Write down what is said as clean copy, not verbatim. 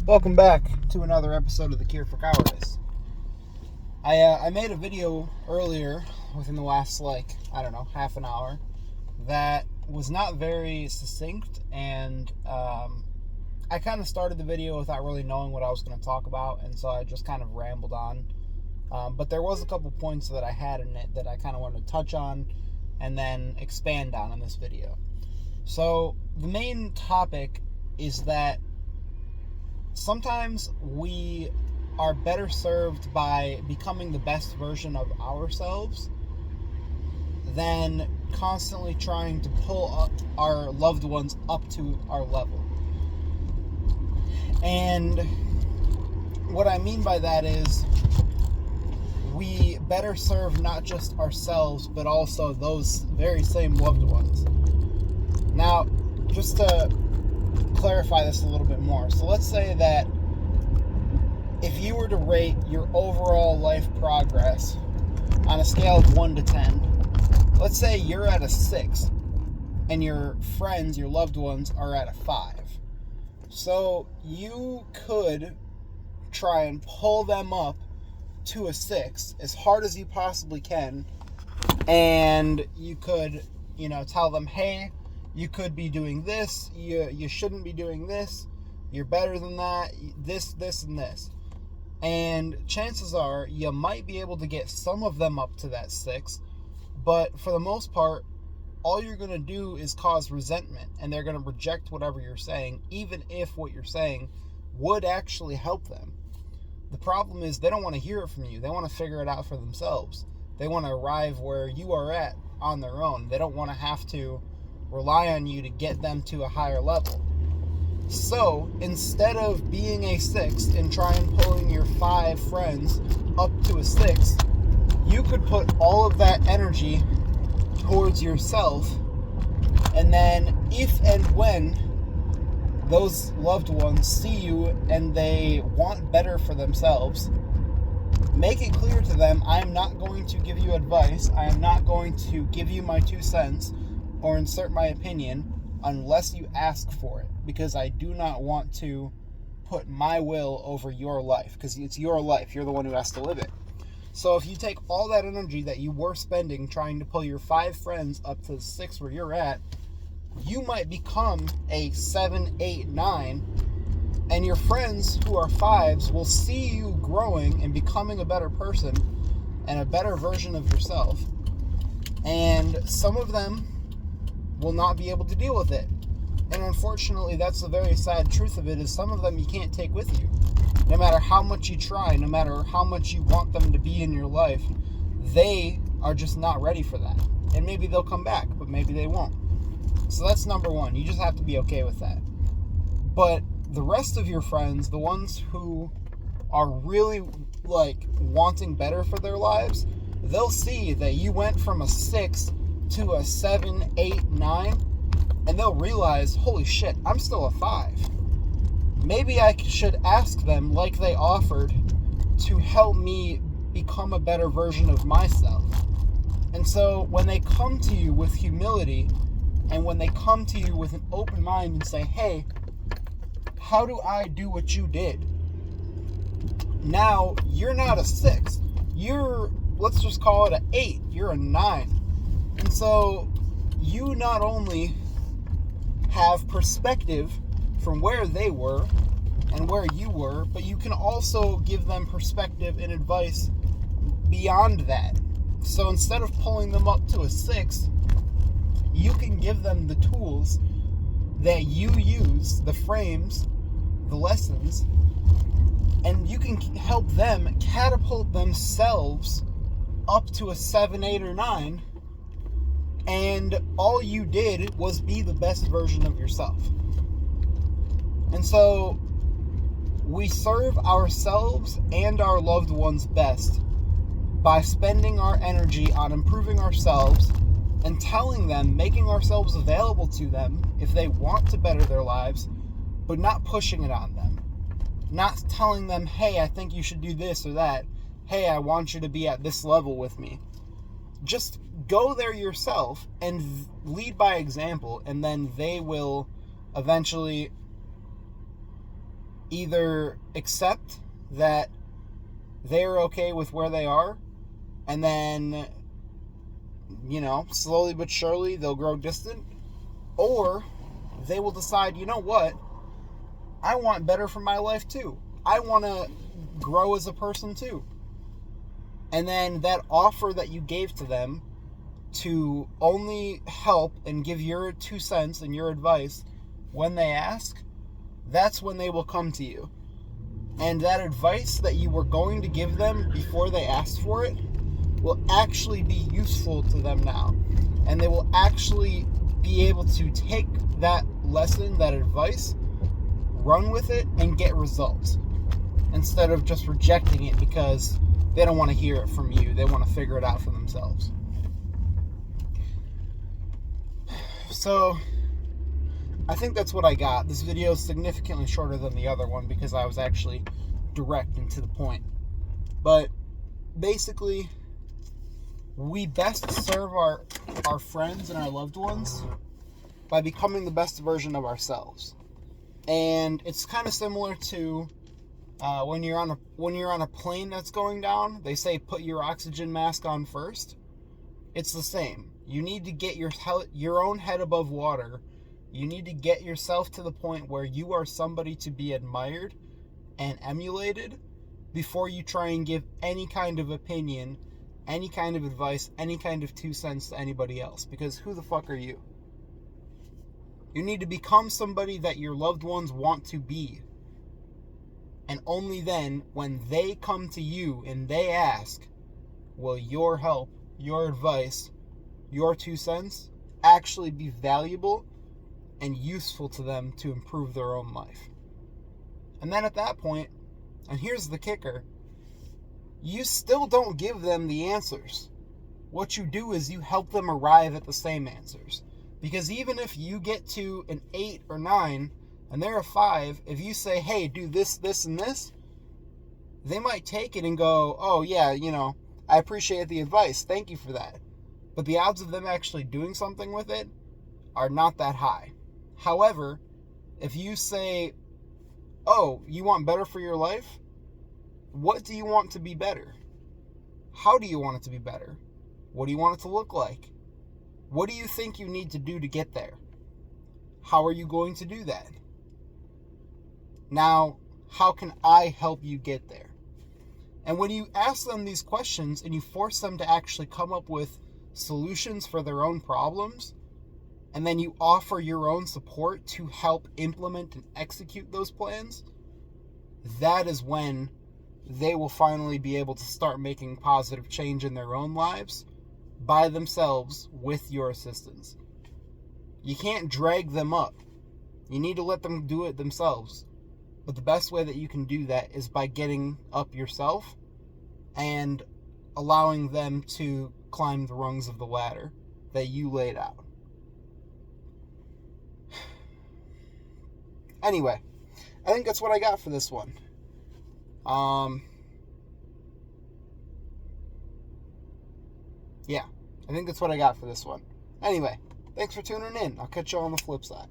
Welcome back to another episode of The Cure for Cowardice. I made a video earlier within the last, half an hour that was not very succinct, and I kind of started the video without really knowing what I was going to talk about, and so I just kind of rambled on. But there was a couple points that I had in it that I kind of wanted to touch on and then expand on in this video. So the main topic is that sometimes we are better served by becoming the best version of ourselves than constantly trying to pull up our loved ones up to our level. And what I mean by that is we better serve not just ourselves, but also those very same loved ones. Now, just to clarify this a little bit more. So let's say that if you were to rate your overall life progress on a scale of 1 to 10, let's say you're at a 6 and your friends, your loved ones, are at a 5. So you could try and pull them up to a 6 as hard as you possibly can, and you could, tell them, hey, you could be doing this, you shouldn't be doing this, you're better than that, this, and this. And chances are you might be able to get some of them up to that 6, but for the most part, all you're going to do is cause resentment, and they're going to reject whatever you're saying, even if what you're saying would actually help them. The problem is they don't want to hear it from you. They want to figure it out for themselves. They want to arrive where you are at on their own. They don't want to have to rely on you to get them to a higher level. So instead of being a 6 and trying pulling your 5 friends up to a 6, you could put all of that energy towards yourself, and then if and when those loved ones see you and they want better for themselves, make it clear to them, I am not going to give you advice, I am not going to give you my 2 cents or insert my opinion unless you ask for it, because I do not want to put my will over your life, because it's your life, you're the one who has to live it. So if you take all that energy that you were spending trying to pull your 5 friends up to the 6 where you're at, you might become a 7, 8, 9, and your friends who are 5s will see you growing and becoming a better person and a better version of yourself. And some of them will not be able to deal with it. And unfortunately, that's the very sad truth of it, is some of them you can't take with you. No matter how much you try, no matter how much you want them to be in your life, they are just not ready for that. And maybe they'll come back, but maybe they won't. So that's number one. You just have to be okay with that. But the rest of your friends, the ones who are really wanting better for their lives, they'll see that you went from a 6 to a 7, 8, 9, and they'll realize, holy shit, I'm still a 5. Maybe I should ask them, like they offered, to help me become a better version of myself. And so when they come to you with humility, and when they come to you with an open mind and say, hey, how do I do what you did? Now, you're not a 6. You're, let's just call it an 8. You're a 9. And so you not only have perspective from where they were and where you were, but you can also give them perspective and advice beyond that. So instead of pulling them up to a 6, you can give them the tools that you use, the frames, the lessons, and you can help them catapult themselves up to a 7, 8, or 9, and all you did was be the best version of yourself. And so we serve ourselves and our loved ones best by spending our energy on improving ourselves and telling them, making ourselves available to them if they want to better their lives, but not pushing it on them. Not telling them, hey, I think you should do this or that. Hey, I want you to be at this level with me. Just go there yourself and lead by example, and then they will eventually either accept that they're okay with where they are, and then, slowly but surely they'll grow distant, or they will decide, you know what, I want better for my life too. I want to grow as a person too. And then that offer that you gave to them to only help and give your 2 cents and your advice when they ask, that's when they will come to you. And that advice that you were going to give them before they asked for it will actually be useful to them now. And they will actually be able to take that lesson, that advice, run with it, and get results. Instead of just rejecting it because they don't want to hear it from you. They want to figure it out for themselves. So, I think that's what I got. This video is significantly shorter than the other one because I was actually direct and to the point. But basically, we best serve our friends and our loved ones by becoming the best version of ourselves. And it's kind of similar to when you're on a plane that's going down. They say put your oxygen mask on first. It's the same. You need to get your own head above water. You need to get yourself to the point where you are somebody to be admired and emulated before you try and give any kind of opinion, any kind of advice, any kind of 2 cents to anybody else. Because who the fuck are you? You need to become somebody that your loved ones want to be. And only then, when they come to you and they ask, will your help, your advice, your 2 cents actually be valuable and useful to them to improve their own life. And then at that point, and here's the kicker, you still don't give them the answers. What you do is you help them arrive at the same answers. Because even if you get to an 8 or 9 and they're a 5, if you say, hey, do this, this, and this, they might take it and go, oh yeah, I appreciate the advice. Thank you for that. But the odds of them actually doing something with it are not that high. However, if you say, oh, you want better for your life? What do you want to be better? How do you want it to be better? What do you want it to look like? What do you think you need to do to get there? How are you going to do that? Now, how can I help you get there? And when you ask them these questions and you force them to actually come up with solutions for their own problems, and then you offer your own support to help implement and execute those plans, that is when they will finally be able to start making positive change in their own lives by themselves with your assistance. You can't drag them up. You need to let them do it themselves. But the best way that you can do that is by getting up yourself and allowing them to climb the rungs of the ladder that you laid out. Anyway, I think that's what I got for this one. Yeah, I think that's what I got for this one. Anyway, thanks for tuning in. I'll catch you on the flip side.